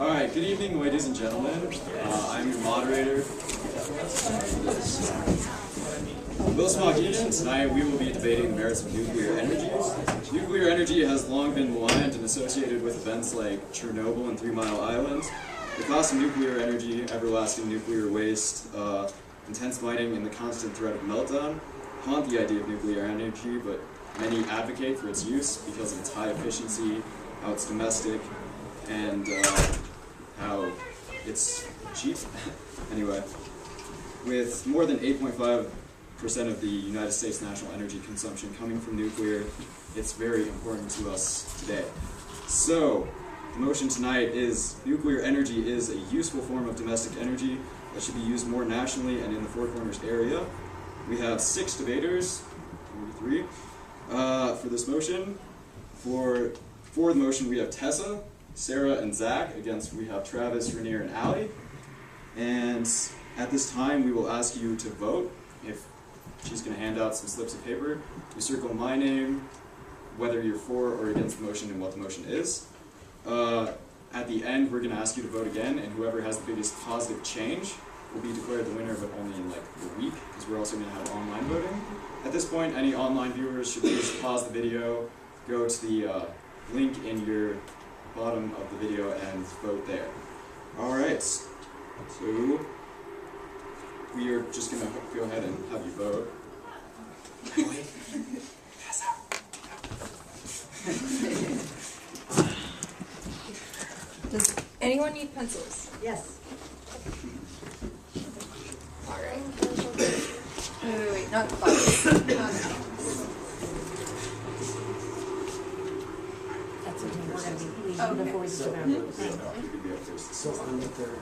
Alright, good evening, ladies and gentlemen. I'm your moderator, Will Smock-Egan. Tonight we will be debating the merits of nuclear energy. Nuclear energy has long been maligned and associated with events like Chernobyl and 3 Mile Island. The cost of nuclear energy, everlasting nuclear waste, intense mining, and the constant threat of meltdown haunt the idea of nuclear energy, but many advocate for its use because of its high efficiency, how it's domestic, and how it's cheap. Anyway, with more than 8.5% of the United States national energy consumption coming from nuclear, it's very important to us today. So, the motion tonight is nuclear energy is a useful form of domestic energy that should be used more nationally and in the Four Corners area. We have 6 debaters, maybe 3, for this motion. For the motion, we have Tessa, Sarah, and Zach. Against, we have Travis, Rainier, and Allie. And at this time, we will ask you to vote. If she's going to hand out some slips of paper, you circle my name, whether you're for or against the motion and what the motion is. At the end, we're going to ask you to vote again, and whoever has the biggest positive change will be declared the winner, but only in like a week, because we're also going to have online voting. At this point, any online viewers should please pause the video, go to the link in your bottom of the video, and vote there. Alright, so we are just going to go ahead and have you vote. Does anyone need pencils? Yes. Alright. Wait, not buttons. Not That's okay. We're going to be leaving before we start our votes. So I'm the third.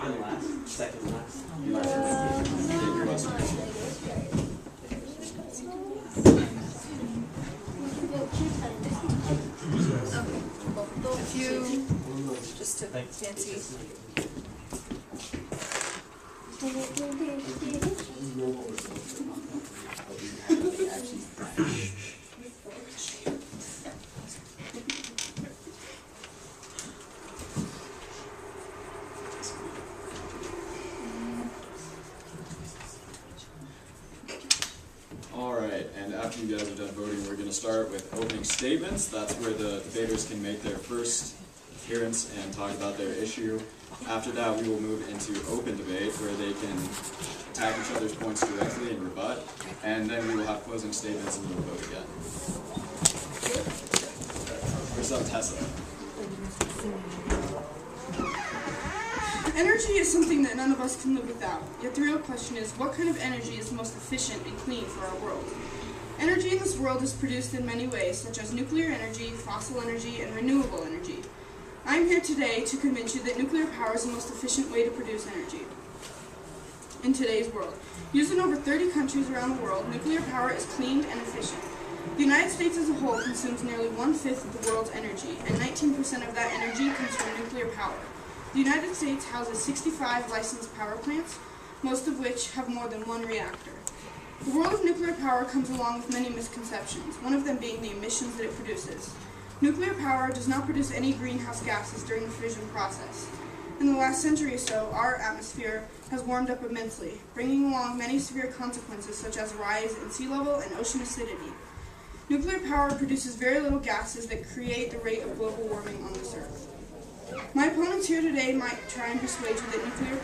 I'm last. Second last. If you just to fancy. Alright, and after you guys are done voting, we're going to start with opening statements. That's where the debaters can make their first appearance and talk about their issue. After that, we will move into open debate, where they can attack each other's points directly and rebut. And then we will have closing statements and we will vote again. First up, Tessa. Energy is something that none of us can live without. Yet the real question is, what kind of energy is the most efficient and clean for our world? Energy in this world is produced in many ways, such as nuclear energy, fossil energy, and renewable energy. I am here today to convince you that nuclear power is the most efficient way to produce energy in today's world. Used in over 30 countries around the world, nuclear power is clean and efficient. The United States as a whole consumes nearly 1/5 of the world's energy, and 19% of that energy comes from nuclear power. The United States houses 65 licensed power plants, most of which have more than 1 reactor. The world of nuclear power comes along with many misconceptions, one of them being the emissions that it produces. Nuclear power does not produce any greenhouse gases during the fission process. In the last century or so, our atmosphere has warmed up immensely, bringing along many severe consequences such as a rise in sea level and ocean acidity. Nuclear power produces very little gases that create the rate of global warming on this earth. My opponents here today might try and persuade you that nuclear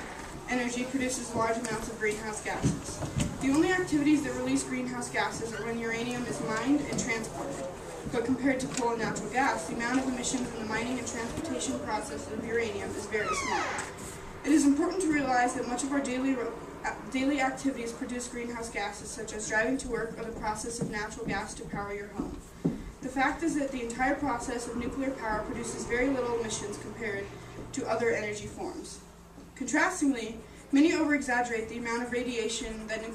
energy produces large amounts of greenhouse gases. The only activities that release greenhouse gases are when uranium is mined and transported. But compared to coal and natural gas, the amount of emissions in the mining and transportation process of uranium is very small. It is important to realize that much of our daily activities produce greenhouse gases, such as driving to work or the process of natural gas to power your home. The fact is that the entire process of nuclear power produces very little emissions compared to other energy forms. Contrastingly, many over-exaggerate the amount of radiation that a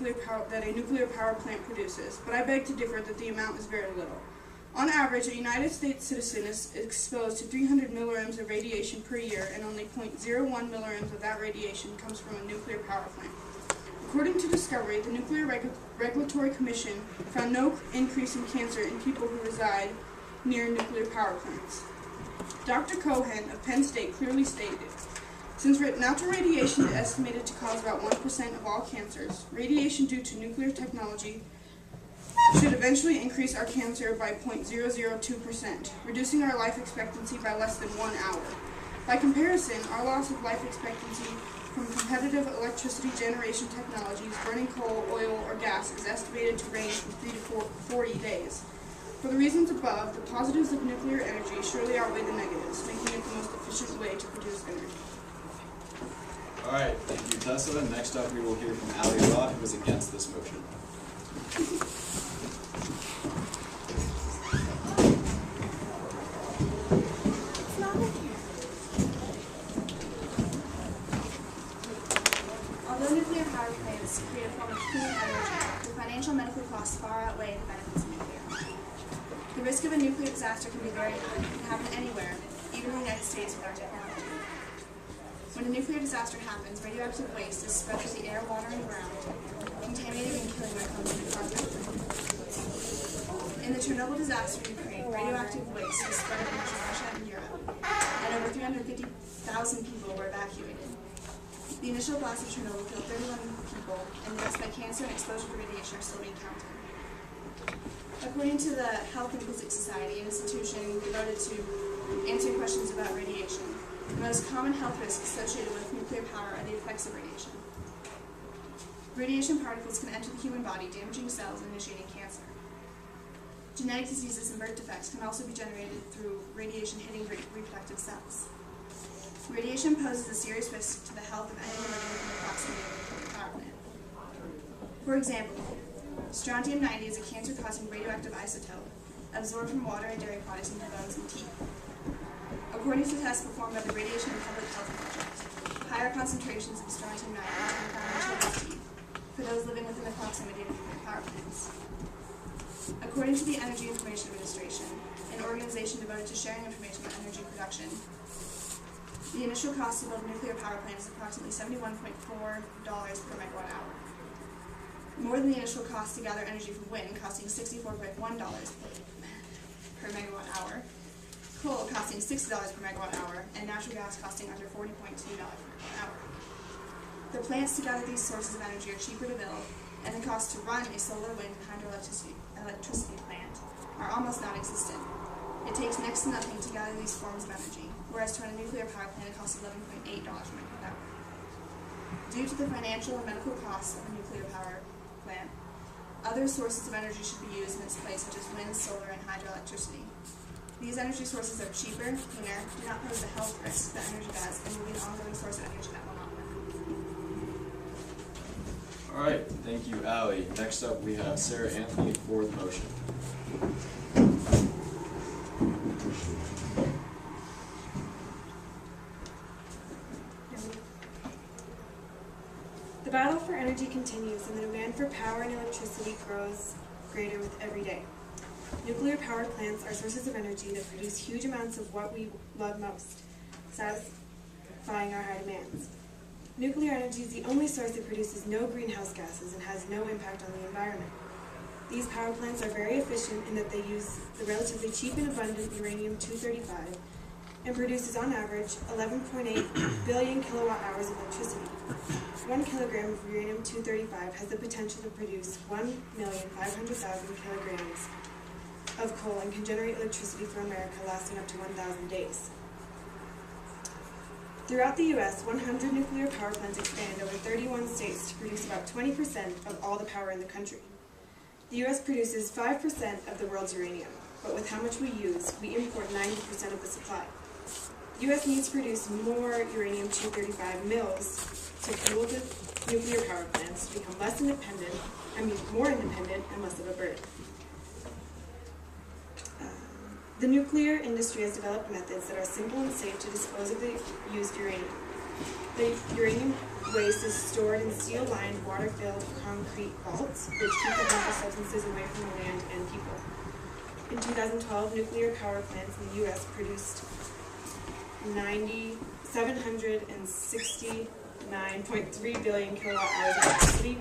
nuclear power plant produces, but I beg to differ that the amount is very little. On average, a United States citizen is exposed to 300 millirems of radiation per year, and only 0.01 millirems of that radiation comes from a nuclear power plant. According to Discovery, the Nuclear Regulatory Commission found no increase in cancer in people who reside near nuclear power plants. Dr. Cohen of Penn State clearly stated, since natural radiation is estimated to cause about 1% of all cancers, radiation due to nuclear technology should eventually increase our cancer by 0.002%, reducing our life expectancy by less than 1 hour. By comparison, our loss of life expectancy from competitive electricity generation technologies, burning coal, oil, or gas, is estimated to range from 3 to 40 days. For the reasons above, the positives of nuclear energy surely outweigh the negatives, making it the most efficient way to produce energy. All right, thank you, Tessa. Next up, we will hear from Ali Roth, who is against this motion. Although nuclear power plants create a form of clean energy, the financial and medical costs far outweigh the benefits of nuclear. The risk of a nuclear disaster can be very high. It can happen anywhere, even in the United States with our technology. When a nuclear disaster happens, radioactive waste is spread through the air, water, and ground, contaminating and killing when it comes into contact with it. In the Chernobyl disaster in Ukraine, radioactive waste was spread across Russia and Europe, and over 350,000 people were evacuated. The initial blast of Chernobyl killed 31 people, and deaths by cancer and exposure to radiation are still being counted. According to the Health and Physics Society, an institution devoted to answering questions about radiation, the most common health risks associated with nuclear power are the effects of radiation. Radiation particles can enter the human body, damaging cells and initiating cancer. Genetic diseases and birth defects can also be generated through radiation hitting reproductive cells. Radiation poses a serious risk to the health of anyone living within the proximity of a nuclear power plant. For example, strontium-90 is a cancer-causing radioactive isotope absorbed from water and dairy products into bones and teeth. According to tests performed by the Radiation and Public Health Project, higher concentrations of strontium-90 have been found in children's teeth for those living within the proximity of nuclear power plants. According to the Energy Information Administration, an organization devoted to sharing information on energy production, the initial cost to build a nuclear power plant is approximately $71.4 per megawatt hour. More than the initial cost to gather energy from wind, costing $64.1 per megawatt hour, coal costing $60 per megawatt hour, and natural gas costing under $40.2 per megawatt hour. The plants to gather these sources of energy are cheaper to build, and the cost to run a solar, wind, and hydroelectricity plant are almost non-existent. It takes next to nothing to gather these forms of energy, whereas to run a nuclear power plant it costs $11.8 per megawatt hour. Due to the financial and medical costs of a nuclear power plant, other sources of energy should be used in its place, such as wind, solar, and hydroelectricity. These energy sources are cheaper, cleaner, do not pose the health risks that energy does, and will be an ongoing source of energy that will not win. All right, thank you, Ali. Next up, we have Sarah Anthony for the motion. The battle for energy continues, and the demand for power and electricity grows greater with every day. Nuclear power plants are sources of energy that produce huge amounts of what we love most, satisfying our high demands. Nuclear energy is the only source that produces no greenhouse gases and has no impact on the environment. These power plants are very efficient in that they use the relatively cheap and abundant uranium-235 and produces on average 11.8 billion kilowatt hours of electricity. 1 kilogram of uranium-235 has the potential to produce 1,500,000 kilograms of coal and can generate electricity for America lasting up to 1,000 days. Throughout the U.S., 100 nuclear power plants expand over 31 states to produce about 20% of all the power in the country. The U.S. produces 5% of the world's uranium, but with how much we use, we import 90% of the supply. The U.S. needs to produce more uranium-235 mills to fuel the nuclear power plants to become more independent and less of a burden. The nuclear industry has developed methods that are simple and safe to dispose of the used uranium. The uranium waste is stored in steel-lined, water-filled concrete vaults, which keep the harmful substances away from the land and people. In 2012, nuclear power plants in the U.S. produced 769.3 billion kilowatt hours of electricity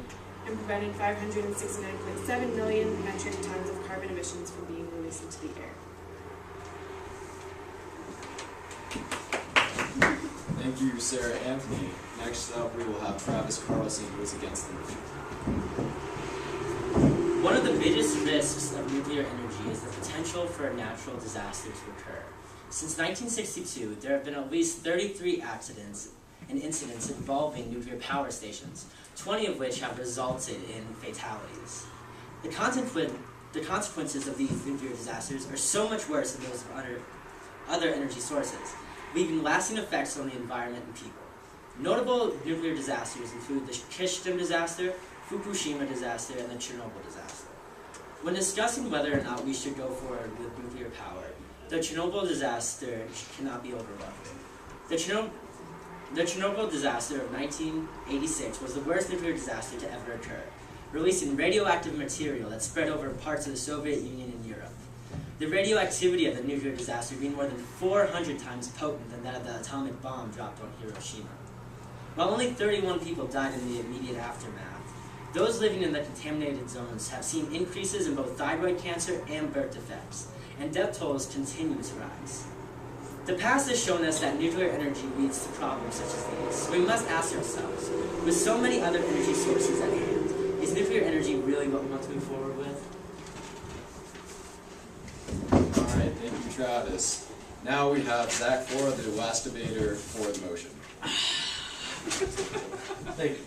and prevented 569.7 million metric tons of carbon emissions from being released into the air. Thank you, Sarah Anthony. Next up, we will have Travis Carlson, who is against the motion. One of the biggest risks of nuclear energy is the potential for a natural disaster to occur. Since 1962, there have been at least 33 accidents and incidents involving nuclear power stations, 20 of which have resulted in fatalities. The consequences of these nuclear disasters are so much worse than those of other energy sources, leaving lasting effects on the environment and people. Notable nuclear disasters include the Kishtim disaster, Fukushima disaster, and the Chernobyl disaster. When discussing whether or not we should go forward with nuclear power, the Chernobyl disaster cannot be overlooked. The Chernobyl disaster of 1986 was the worst nuclear disaster to ever occur, releasing radioactive material that spread over parts of the Soviet Union and Europe. The radioactivity of the nuclear disaster being more than 400 times potent than that of the atomic bomb dropped on Hiroshima. While only 31 people died in the immediate aftermath, those living in the contaminated zones have seen increases in both thyroid cancer and birth defects, and death tolls continue to rise. The past has shown us that nuclear energy leads to problems such as these, so we must ask ourselves, with so many other energy sources at hand, is nuclear energy really what we want to move forward with? Alright, thank you, Travis. Now we have Zach Flora, the last debater for the motion. Thank you.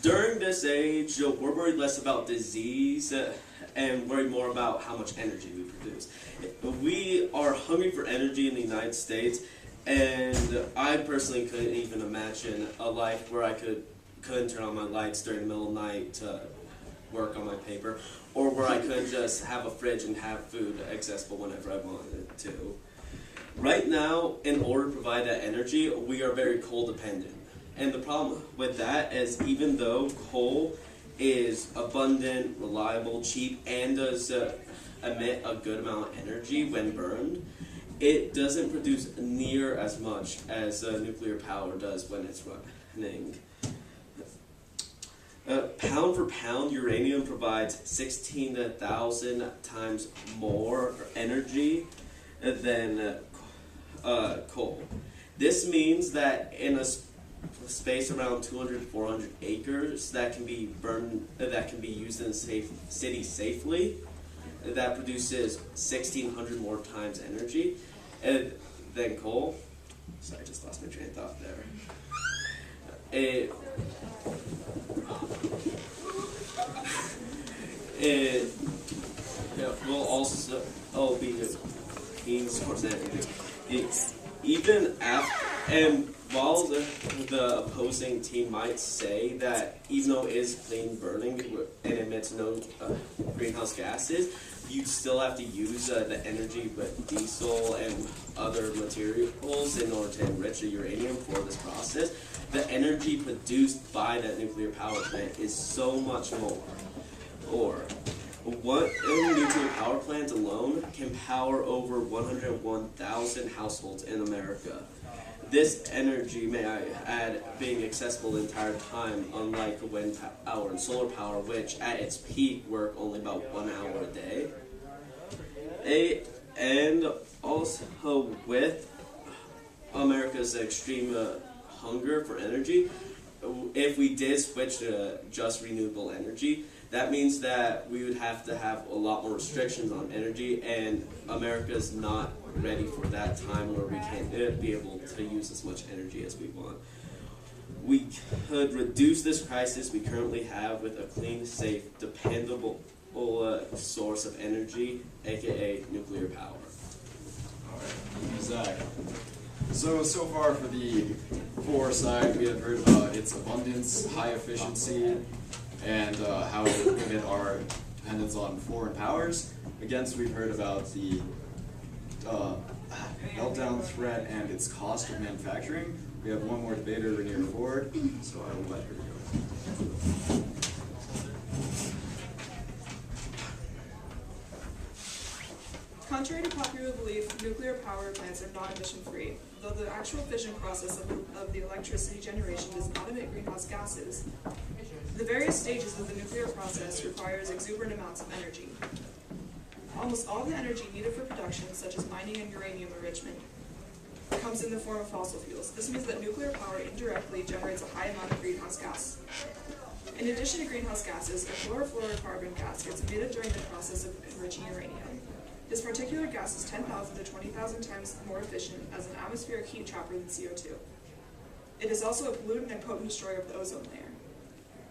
During this age, we're worried less about disease and worried more about how much energy we produce. We are hungry for energy in the United States, and I personally couldn't even imagine a life where I couldn't turn on my lights during the middle of the night to work on my paper, or where I couldn't just have a fridge and have food accessible whenever I wanted to. Right now, in order to provide that energy, we are very coal dependent. And the problem with that is, even though coal is abundant, reliable, cheap, and does emit a good amount of energy when burned, it doesn't produce near as much as nuclear power does when it's running. Pound for pound, uranium provides 16,000 times more energy than coal. This means that in a space around 200 to 400 acres that can be used in a city safely, that produces 1,600 more times energy than coal. Sorry, I just lost my train of thought there. It will also be a clean source of energy. Even after, and while the opposing team might say that even though it is clean burning and emits no greenhouse gases, you still have to use the energy with diesel and other materials in order to enrich the uranium for this process. The energy produced by that nuclear power plant is so much more. Or one nuclear power plant alone can power over 101,000 households in America. This energy, may I add, being accessible the entire time, unlike wind power and solar power, which at its peak work only about 1 hour a day. And also with America's extreme hunger for energy, if we did switch to just renewable energy, that means that we would have to have a lot more restrictions on energy, and America's not ready for that time where we can't be able to use as much energy as we want. We could reduce this crisis we currently have with a clean, safe, dependable source of energy, aka nuclear power. Alright, Zach. So far for the core side, we have heard about its abundance, high efficiency, and how it would limit our dependence on foreign powers. Against, we've heard about the meltdown threat and its cost of manufacturing. We have one more debater, Rainier Ford, so I will let her go. Contrary to popular belief, nuclear power plants are not emission-free. Though the actual fission process of the electricity generation does not emit greenhouse gases, the various stages of the nuclear process requires exuberant amounts of energy. Almost all the energy needed for production, such as mining and uranium enrichment, comes in the form of fossil fuels. This means that nuclear power indirectly generates a high amount of greenhouse gas. In addition to greenhouse gases, a chlorofluorocarbon gas gets emitted during the process of enriching uranium. This particular gas is 10,000 to 20,000 times more efficient as an atmospheric heat trapper than CO2. It is also a pollutant and potent destroyer of the ozone layer.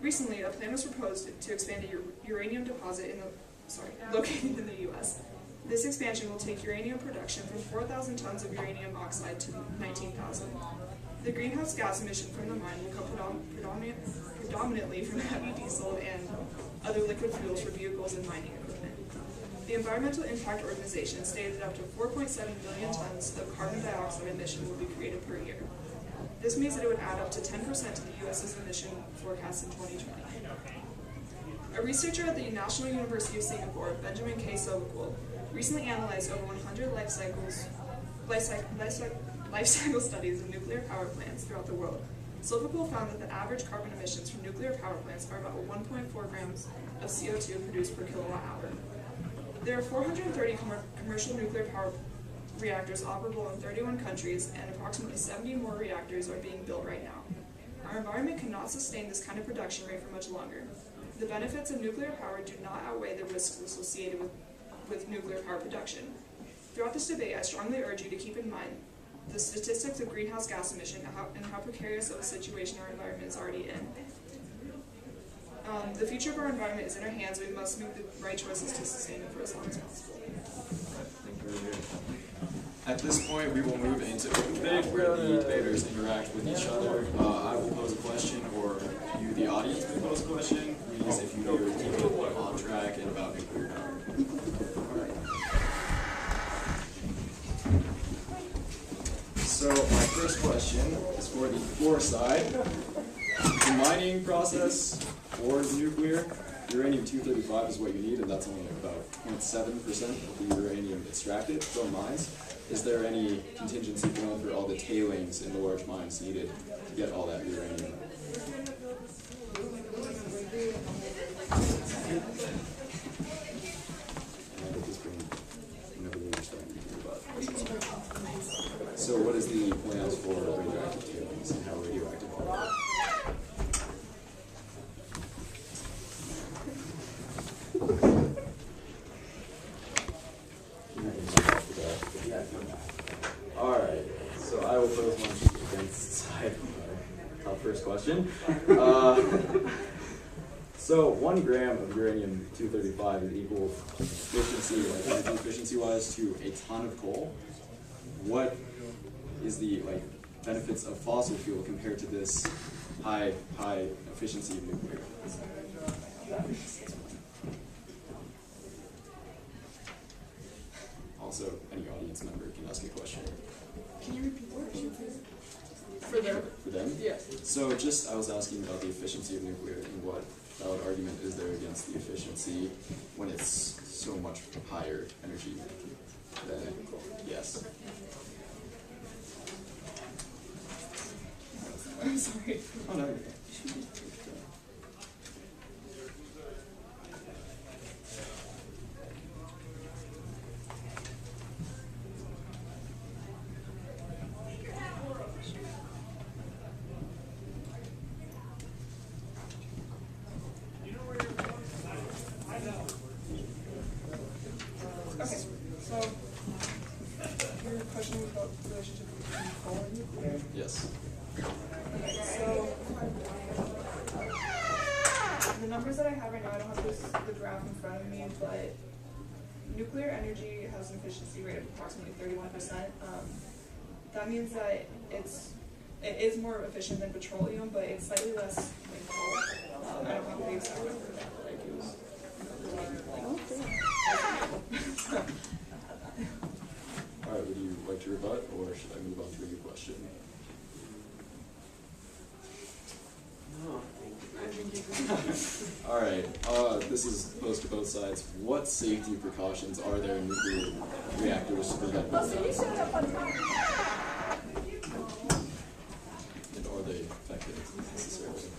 Recently, a plan was proposed to expand a uranium deposit located in the U.S. This expansion will take uranium production from 4,000 tons of uranium oxide to 19,000. The greenhouse gas emission from the mine will come predominantly from heavy diesel and other liquid fuels for vehicles and mining equipment. The Environmental Impact Organization stated that up to 4.7 billion tons of carbon dioxide emission will be created per year. This means that it would add up to 10% to the U.S.'s emission forecast in 2020. A researcher at the National University of Singapore, Benjamin K. Sobukul, recently analyzed over 100 life cycle studies of nuclear power plants throughout the world. Sobukul found that the average carbon emissions from nuclear power plants are about 1.4 grams of CO2 produced per kilowatt hour. There are 430 commercial nuclear power reactors operable in 31 countries, and approximately 70 more reactors are being built right now. Our environment cannot sustain this kind of production rate for much longer. The benefits of nuclear power do not outweigh the risks associated with nuclear power production. Throughout this debate, I strongly urge you to keep in mind the statistics of greenhouse gas emission and how precarious of a situation our environment is already in. The future of our environment is in our hands, and we must make the right choices to sustain it for as long as possible. Thank you very much. At this point, we will move into open debate where the debaters interact with each other. I will pose a question, or you, the audience, will pose a question. Please, if you do, keep it on track and about nuclear power. Alright. So, my first question is for the floor side. The mining process for nuclear, uranium-235 is what you need, and that's only about 0.7% of the uranium extracted from mines. Is there any contingency plan for all the tailings in the large mines needed to get all that uranium? And at this point, whenever we're starting to hear about. So what is the plans for radioactive tailings and how radioactive are they? Alright, so I will pose one against side. Top first question. So 1 gram of uranium-235 is equal efficiency, like energy efficiency-wise, to a ton of coal. What is the benefits of fossil fuel compared to this high efficiency of nuclear? Also, any audience member can ask a question. Can you repeat the question, please? For them? For them? Yes. So I was asking about the efficiency of nuclear and what valid argument is there against the efficiency when it's so much higher energy than coal? Yes. I'm sorry. Oh, no. Okay, so your question was about the relationship between coal and nuclear? Yes. Okay, so the numbers that I have right now, I don't have the graph in front of me, but nuclear energy has an efficiency rate of approximately 31%. That means that it is more efficient than petroleum, but it's slightly less than coal. I don't know the exact number, but like it was. Alright, would you like to rebut, or should I move on to a new question? No. Alright, this is posed to both sides. What safety precautions are there in nuclear reactors to prevent meltdowns? And are they effective necessarily?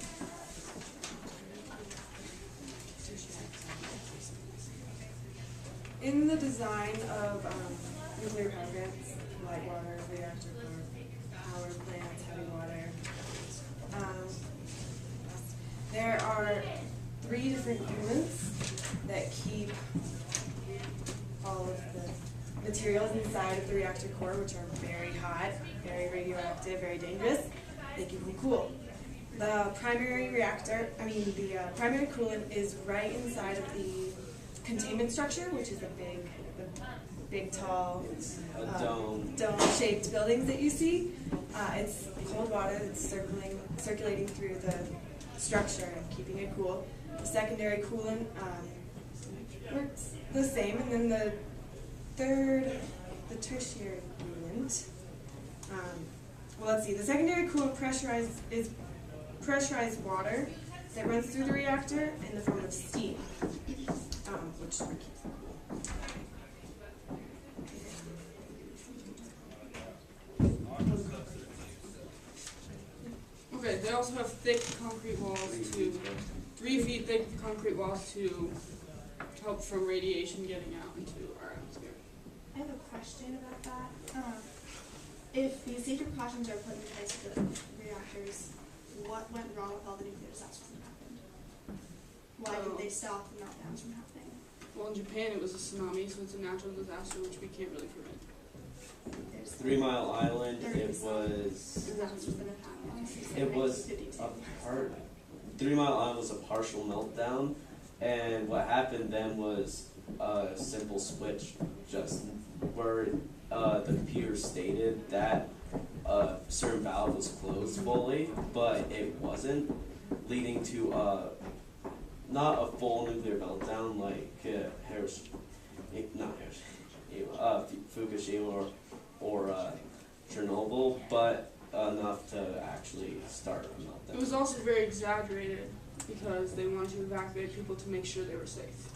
in the design of nuclear power plants, light water, reactor power plants, heavy water, there are 3 different units that keep all of the materials inside of the reactor core, which are very hot, very radioactive, very dangerous. They keep them cool. The primary primary coolant is right inside of the containment structure, which is the big tall dome-shaped buildings that you see. It's cold water that's circulating through the structure and keeping it cool. The secondary coolant works the same, and then the tertiary coolant. The secondary coolant is pressurized water that runs through the reactor in the form of steam, which keeps it cool. Okay, they also have thick concrete walls 3 feet thick concrete walls to help from radiation getting out into our atmosphere. I have a question about that. If these safety precautions are put in place for the reactors, what went wrong with all the nuclear disasters that happened? Why did they stop the meltdowns from happening? Well, in Japan it was a tsunami, so it's a natural disaster which we can't really prevent. There's 3 Mile Island, it disasters that have happened. was a part. 3 Mile Island was a partial meltdown, and what happened then was a simple switch, just where the computer stated that a certain valve was closed fully, but it wasn't, leading to not a full nuclear meltdown like Fukushima or Chernobyl, but enough to actually start a meltdown. It was also very exaggerated because they wanted to evacuate people to make sure they were safe.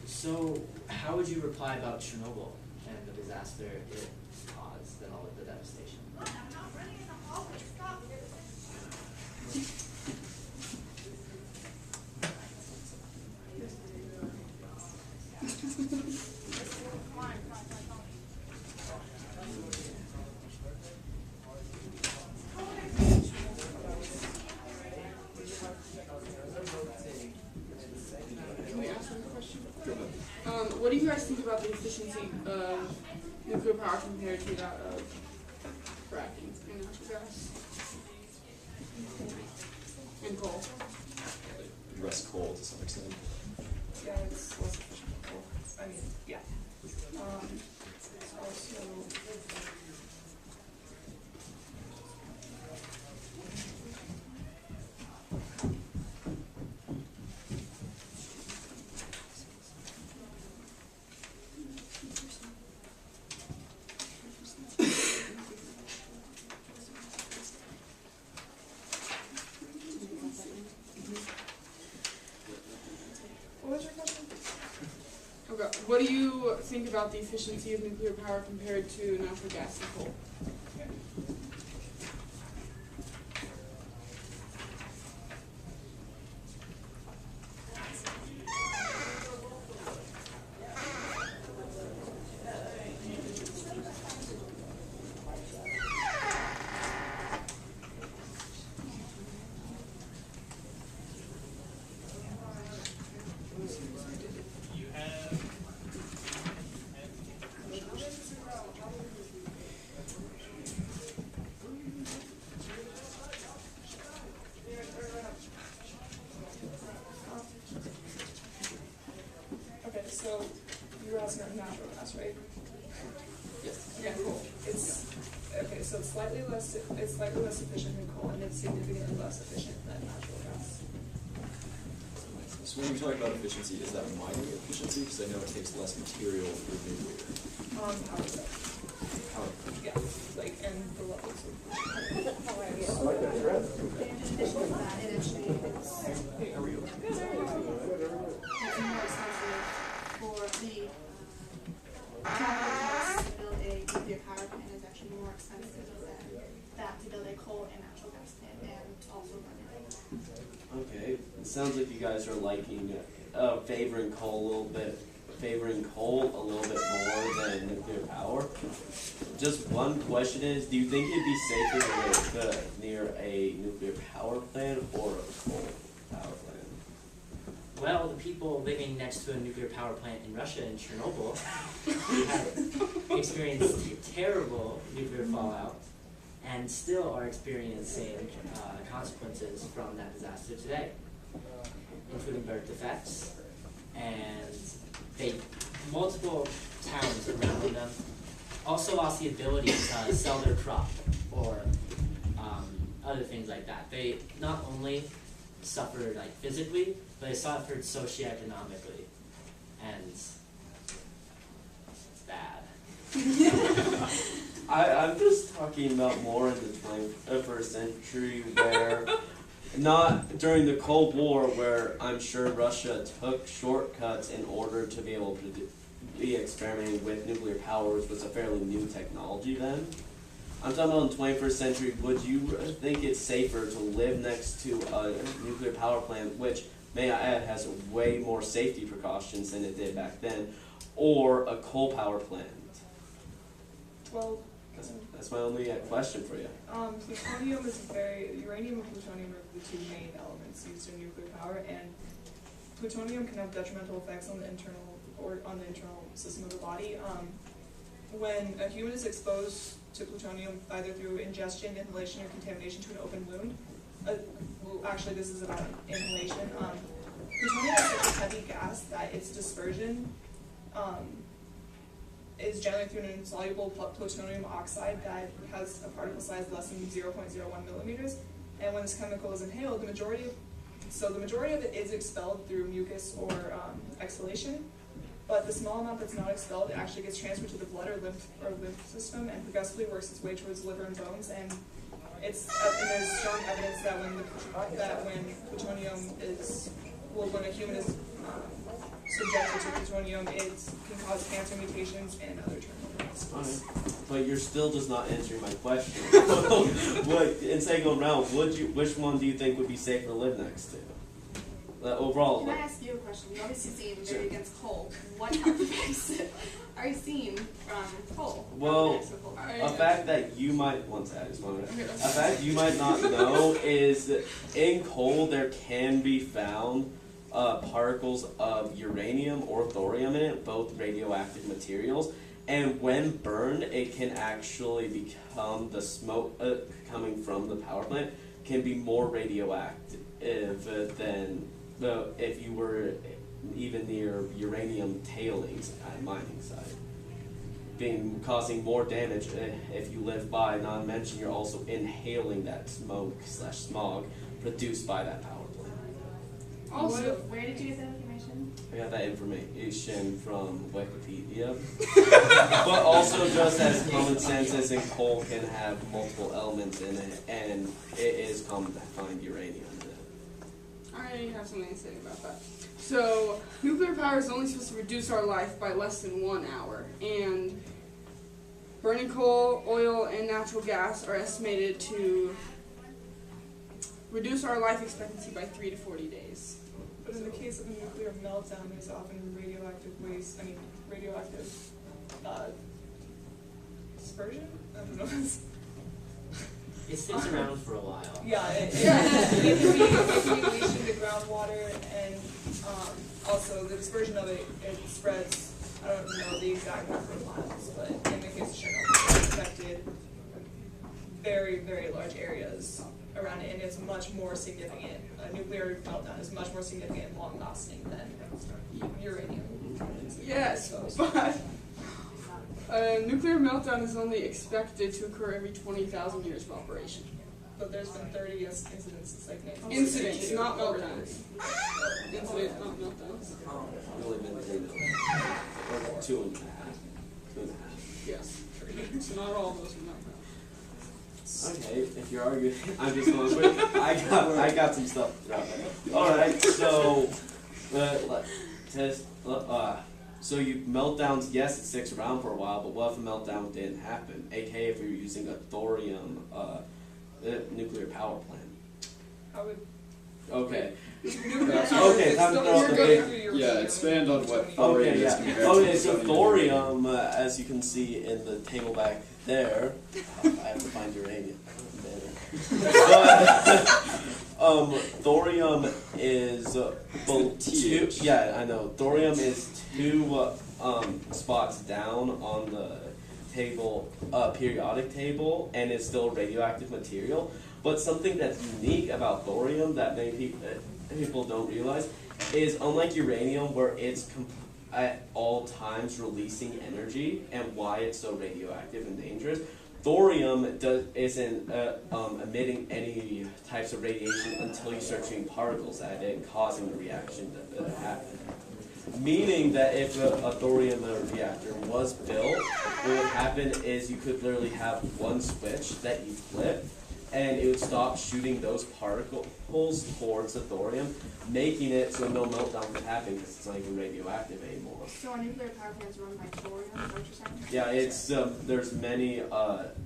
So, how would you reply about Chernobyl and the disaster it caused and all of the devastation? Can we ask one question? What do you guys think about the efficiency of nuclear power compared to that of fracking and natural gas and coal? Address coal to some extent. Yeah, it's less efficient than coal. I mean, yeah. It's also what was your question? Okay. What do you think about the efficiency of nuclear power compared to natural gas and coal? Okay, so you were asking about natural gas, right? Yes. Yeah, cool. It's okay. So it's slightly less efficient than coal, and it's significantly less efficient than natural gas. So when we talk about efficiency, is that mining efficiency? Because I know it takes less material for nuclear. Power production. Power. Yeah, like and the levels of. In addition to that, it actually it's more expensive for the capital cost to build a nuclear power plant is actually more expensive than that to build a coal and natural gas plant and also run it. Okay, it sounds like you guys are liking favoring coal a little bit more than nuclear power. Just one question is, do you think it'd be safer to live near a nuclear power plant or a coal power plant? Well, the people living next to a nuclear power plant in Russia in Chernobyl have experienced terrible nuclear fallout and still are experiencing consequences from that disaster today, including birth defects, and multiple towns around them also lost the ability to sell their crop or other things like that. They not only suffered like physically, but they suffered socioeconomically, and it's bad. I'm just talking about more in the 21st century where, not during the Cold War, where I'm sure Russia took shortcuts in order to be able to be experimenting with nuclear power, which was a fairly new technology then. I'm talking about in the 21st century, would you think it's safer to live next to a nuclear power plant, which, may I add, has way more safety precautions than it did back then, or a coal power plant? Well, That's my only question for you. uranium and plutonium are the two main elements used in nuclear power, and plutonium can have detrimental effects on the internal system of the body. When a human is exposed to plutonium, either through ingestion, inhalation, or contamination to an open wound, well, actually this is about inhalation. Plutonium is such a heavy gas that its dispersion is generally through an insoluble plutonium oxide that has a particle size less than 0.01 millimeters. And when this chemical is inhaled, the majority of it is expelled through mucus or exhalation. But the small amount that's not expelled, it actually gets transferred to the blood or lymph system and progressively works its way towards liver and bones. And there's strong evidence that when a human is subjected to plutonium, it can cause cancer mutations and other terminal illnesses. But you're still just not answering my question. Instead of going around, which one do you think would be safer to live next to? Overall. Can I ask you a question? You obviously seem very against coal. What health effects are you seeing from coal? Well, a fact that you might not know is in coal there can be found particles of uranium or thorium in it, both radioactive materials, and when burned, it can actually become the smoke coming from the power plant can be more radioactive than if you were even near uranium tailings at a mining site, causing more damage if you live by. Not to mention you're also inhaling that smoke/smog produced by that power plant. Also, where did you get that information? I got that information from Wikipedia. But also just as common sense, as in coal can have multiple elements in it, and it is common to find uranium in it. I have something to say about that. So, nuclear power is only supposed to reduce our life by less than 1 hour, and burning coal, oil, and natural gas are estimated to reduce our life expectancy by 3 to 40 days. But in the case of a nuclear meltdown, there's often radioactive dispersion? I don't know. It sticks around for a while. Yeah, it can be leached into groundwater, and also the dispersion of it spreads, I don't know the exact number of miles, but in the case of Chernobyl, it affected very, very large areas around it, and it's much more significant. A nuclear meltdown is much more significant and long-lasting than uranium. Yes, but a nuclear meltdown is only expected to occur every 20,000 years of operation. But there's been 30 incidents since like 1962. Incidents, not meltdowns. Incidents, not meltdowns. Really been 3 million. Or 2.5. 2.5. Yes. So not all of those are meltdowns. Okay, if you're arguing, I'm just going quick. I got some stuff to drop there. Alright, so so meltdowns, yes, it sticks around for a while, but what if a meltdown didn't happen? AKA if we were using a thorium nuclear power plant. I would Okay. Okay, time to throw out the big. Yeah, expand on what thorium Okay, is yeah. compared to Okay, so plutonium. thorium, as you can see in the table back there, I have to find uranium. But, thorium is two. Yeah, I know. Thorium is two spots down on the table, periodic table, and it's still radioactive material. But something that's unique about thorium that many people don't realize is, unlike uranium, where it's at all times releasing energy, and why it's so radioactive and dangerous, thorium isn't emitting any types of radiation until you start shooting particles at it and causing the reaction to happen. Meaning that if a thorium reactor was built, what would happen is you could literally have one switch that you flip, and it would stop shooting those particles towards the thorium, making it so no meltdown could happen because it's not even radioactive anymore. So a nuclear power plant is run by thorium, is that what you're saying? Yeah, it's there's many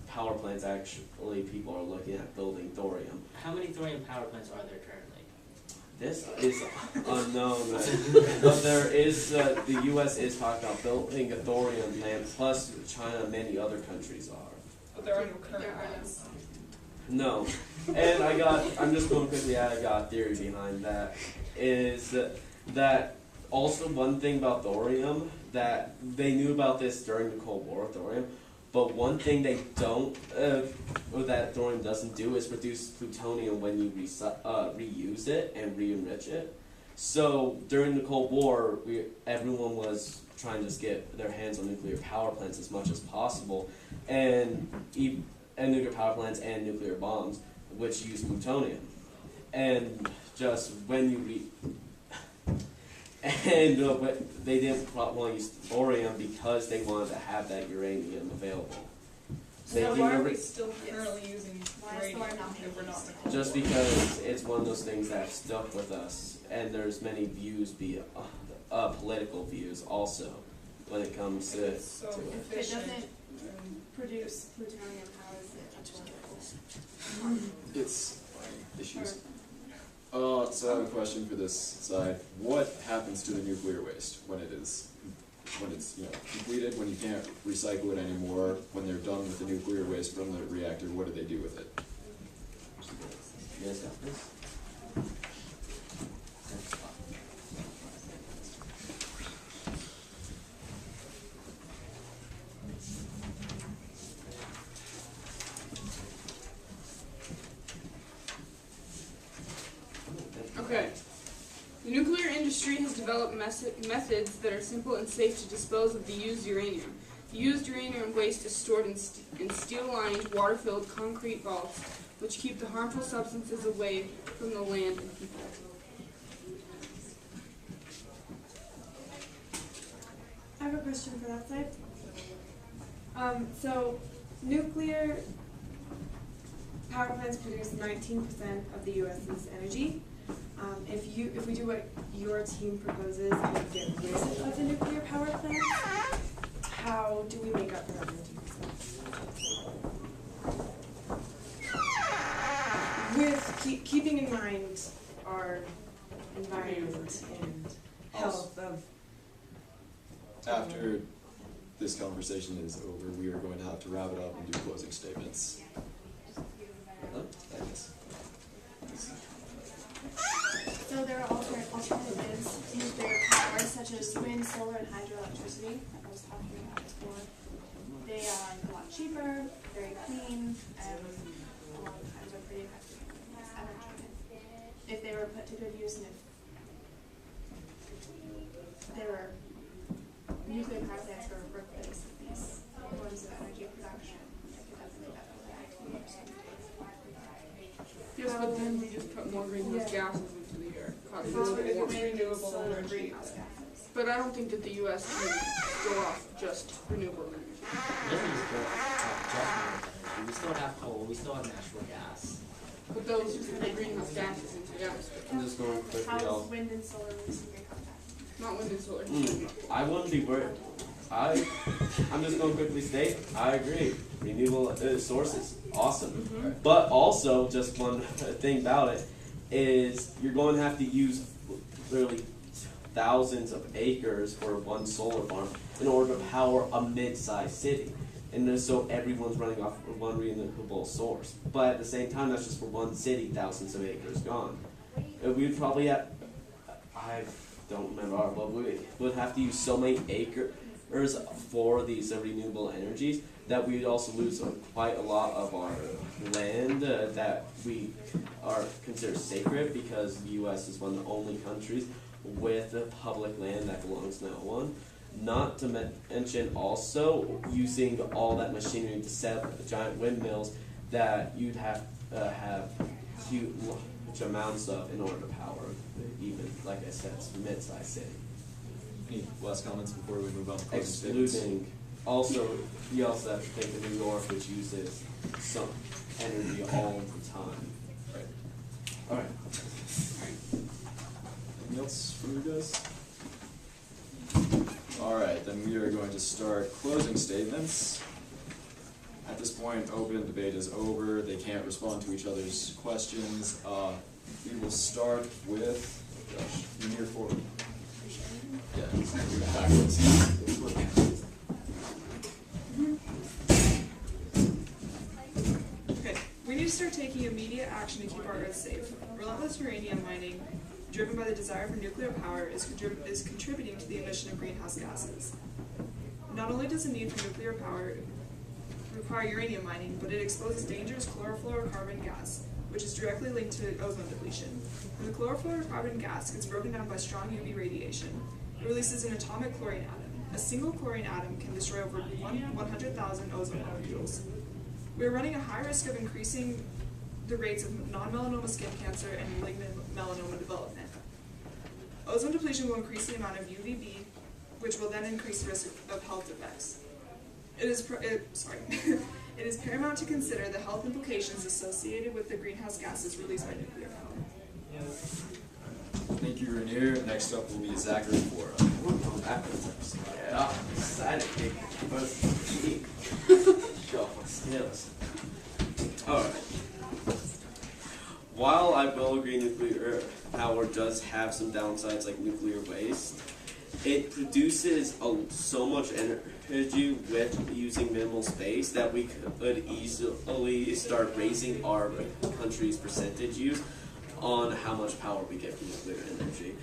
power plants actually people are looking at building thorium. How many thorium power plants are there currently? This is unknown, but there is the U.S. is talking about building a thorium plant, plus China and many other countries are. But there are no current plans. No, and I'm just going quickly. I got a theory behind that. Is that also one thing about thorium that they knew about this during the Cold War, thorium, but one thing they don't, or that thorium doesn't do, is produce plutonium when you reuse it and re-enrich it. So during the Cold War, everyone was trying to just get their hands on nuclear power plants as much as possible, and nuclear power plants and nuclear bombs, which use plutonium. And just when you they didn't want to use thorium because they wanted to have that uranium available. So why are we still currently using Why is uranium thorium not if we're not in the Cold Just War? because it's one of those things that stuck with us, and there's many views, political views also, when it comes to. It's so If it efficient. doesn't produce plutonium, how is it? It's issues. So I have a question for this side. What happens to the nuclear waste when it's completed, when you can't recycle it anymore, when they're done with the nuclear waste from the reactor? What do they do with it? You guys got this? Okay. The nuclear industry has developed methods that are simple and safe to dispose of the used uranium. The used uranium waste is stored in steel-lined, water-filled concrete vaults, which keep the harmful substances away from the land and people. I have a question for that side. So nuclear power plants produce 19% of the U.S.'s energy. If we do what your team proposes and get rid of the nuclear power plant, how do we make up for that 19%? With keeping in mind our environment and health of. After this conversation is over, we are going to have to wrap it up and do closing statements. Thanks. So there are alternatives to nuclear power, such as wind, solar, and hydroelectricity, like I was talking about before. They are a lot cheaper, very clean, and a lot of times are pretty effective in this energy. If they were put to good use, and if there were nuclear power plants were replaced with these forms of energy production, it could definitely Yes, but then we just put more greenhouse gases into the air, causing It's global warming. renewable solar energy. greenhouse gases. But I don't think that the U.S. can go off just renewable energy. We doesn't just go just renewable energy. We still have coal, we still have natural gas. But those put greenhouse gases into the atmosphere. I'm just going quickly. How is wind and solar releasing greenhouse gases? Not wind and solar. I wouldn't be worried. I'm just going to quickly state, I agree. Renewable sources, awesome. But also, just one thing about it is you're going to have to use literally thousands of acres for one solar farm in order to power a mid-sized city. And so everyone's running off of one renewable source. But at the same time, that's just for one city, thousands of acres gone. We'd probably have, I don't remember, but we would have to use so many acres for these renewable energies that we'd also lose quite a lot of our land that we are considered sacred, because the U.S. is one of the only countries with public land that belongs to no one. Not to mention also using all that machinery to set up giant windmills that you'd have huge amounts of in order to power even, like I said, mid-sized city. Any last comments before we move on to closing statements? Excluding, also, you also have to think of New York, which uses some energy all the time. Right. All right. Anything else from you guys? All right, then we are going to start closing statements. At this point, open debate is over. They can't respond to each other's questions. We will start with, Josh, you near forward. Yeah, backwards. Okay, we need to start taking immediate action to keep our Earth safe. Relentless uranium mining, driven by the desire for nuclear power, is contributing to the emission of greenhouse gases. Not only does the need for nuclear power require uranium mining, but it exposes dangerous chlorofluorocarbon gas, which is directly linked to ozone depletion. When the chlorofluorocarbon gas gets broken down by strong UV radiation, it releases an atomic chlorine atom. A single chlorine atom can destroy over 100,000 ozone molecules. We are running a high risk of increasing the rates of non-melanoma skin cancer and malignant melanoma development. Ozone depletion will increase the amount of UVB, which will then increase the risk of health effects. It is paramount to consider the health implications associated with the greenhouse gases released by nuclear power. Thank you, Rainier. Next up will be Zachary Fora. Yeah, excited. Show off my skills. Alright. While I will agree nuclear power does have some downsides like nuclear waste, it produces so much energy with using minimal space that we could easily start raising our country's percentage use on how much power we get from nuclear energy.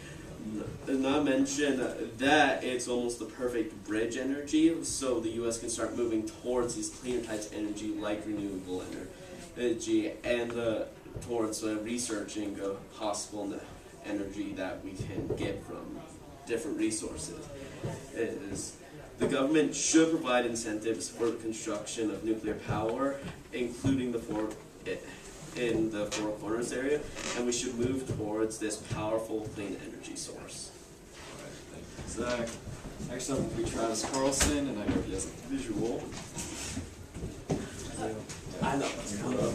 Not mention that it's almost the perfect bridge energy, so the U.S. can start moving towards these cleaner types of energy like renewable energy and towards researching possible energy that we can get from different resources. The government should provide incentives for the construction of nuclear power, including in the Four Corners area, and we should move towards this powerful clean energy source. All right, thank you, Zach. Next up will be Travis Carlson, and I hope he has a visual. I know what's coming up.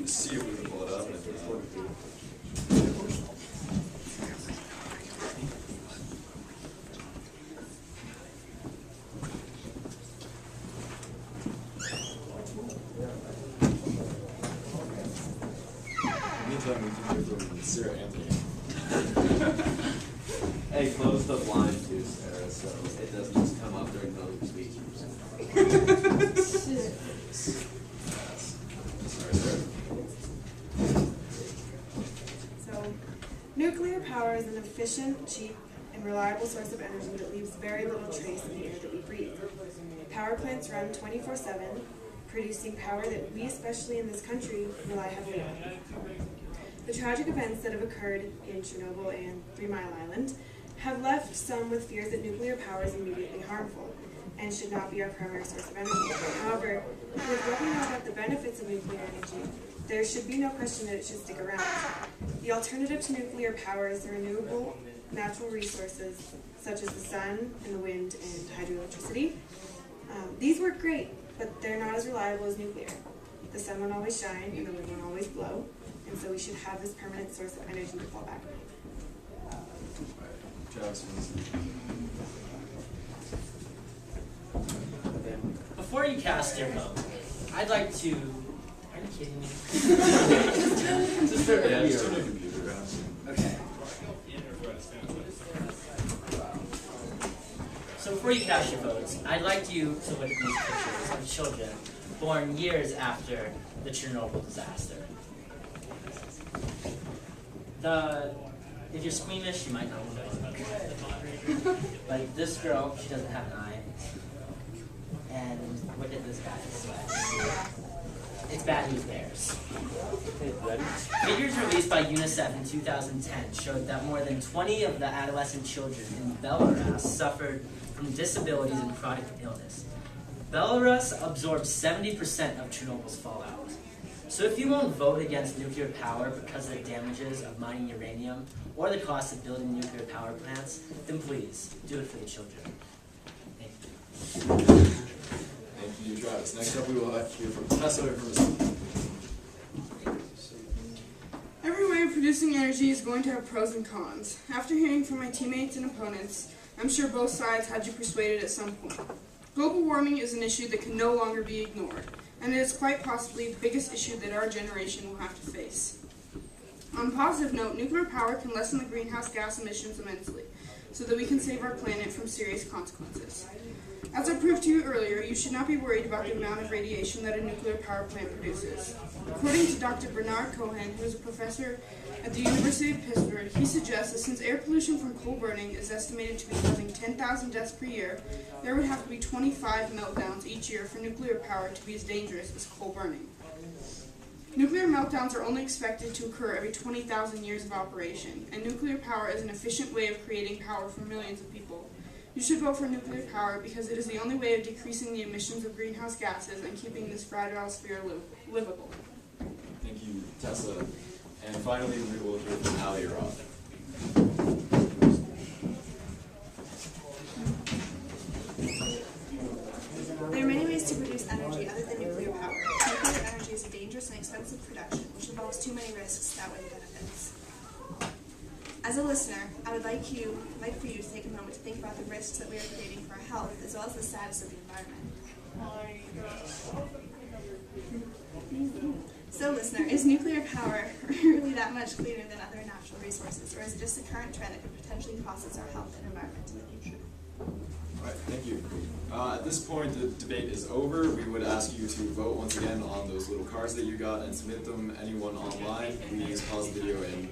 Let's see if we can pull it up. Meantime, we can hear from Sarah Anthony. Hey, close the blind too, Sarah, so it doesn't just come up during public speech. Sorry, Sarah. So, nuclear power is an efficient, cheap, and reliable source of energy that leaves very little trace in the air that we breathe. Power plants run 24/7, producing power that we, especially in this country, rely heavily on. The tragic events that have occurred in Chernobyl and 3 Mile Island have left some with fears that nuclear power is immediately harmful and should not be our primary source of energy. However, with what we know about the benefits of nuclear energy, there should be no question that it should stick around. The alternative to nuclear power is the renewable natural resources such as the sun and the wind and hydroelectricity. These work great, but they're not as reliable as nuclear. The sun won't always shine and the wind won't always blow, and so we should have this permanent source of energy to fall back on. Travis, Before you cast your vote, I'd like to. Are you kidding me? Just turn your computer around. Okay. So before you cast your votes, I'd like you to look at these pictures of children born years after the Chernobyl disaster. If you're squeamish, you might not want to look. Like this girl, she doesn't have an eye. And look at this guy's sweat. It's bad news bears. Figures released by UNICEF in 2010 showed that more than 20 of the adolescent children in Belarus suffered from disabilities and chronic illness. Belarus absorbed 70% of Chernobyl's fallout. So if you won't vote against nuclear power because of the damages of mining uranium or the cost of building nuclear power plants, then please do it for the children. Thank you. Thank you, Travis. Next up, we will have to hear from Tessa or from Every way of producing energy is going to have pros and cons. After hearing from my teammates and opponents, I'm sure both sides had you persuaded at some point. Global warming is an issue that can no longer be ignored, and it is quite possibly the biggest issue that our generation will have to face. On a positive note, nuclear power can lessen the greenhouse gas emissions immensely, so that we can save our planet from serious consequences. As I proved to you earlier, you should not be worried about the amount of radiation that a nuclear power plant produces. According to Dr. Bernard Cohen, who is a professor at the University of Pittsburgh, he suggests that since air pollution from coal burning is estimated to be causing 10,000 deaths per year, there would have to be 25 meltdowns each year for nuclear power to be as dangerous as coal burning. Nuclear meltdowns are only expected to occur every 20,000 years of operation, and nuclear power is an efficient way of creating power for millions of people. You should vote for nuclear power because it is the only way of decreasing the emissions of greenhouse gases and keeping this fragile sphere livable. Thank you, Tessa. And finally, we will hear from Allie Roth. There are many ways to produce energy other than nuclear power. Nuclear energy is a dangerous and expensive production, which involves too many risks to outweigh the benefits. As a listener, I would like for you to take a moment to think about the risks that we are creating for our health, as well as the status of the environment. So, listener, is nuclear power really that much cleaner than other natural resources, or is it just a current trend that could potentially cost us our health and environment in the future? All right, thank you. At this point, the debate is over. We would ask you to vote once again on those little cards that you got and submit them. Anyone online, please pause the video and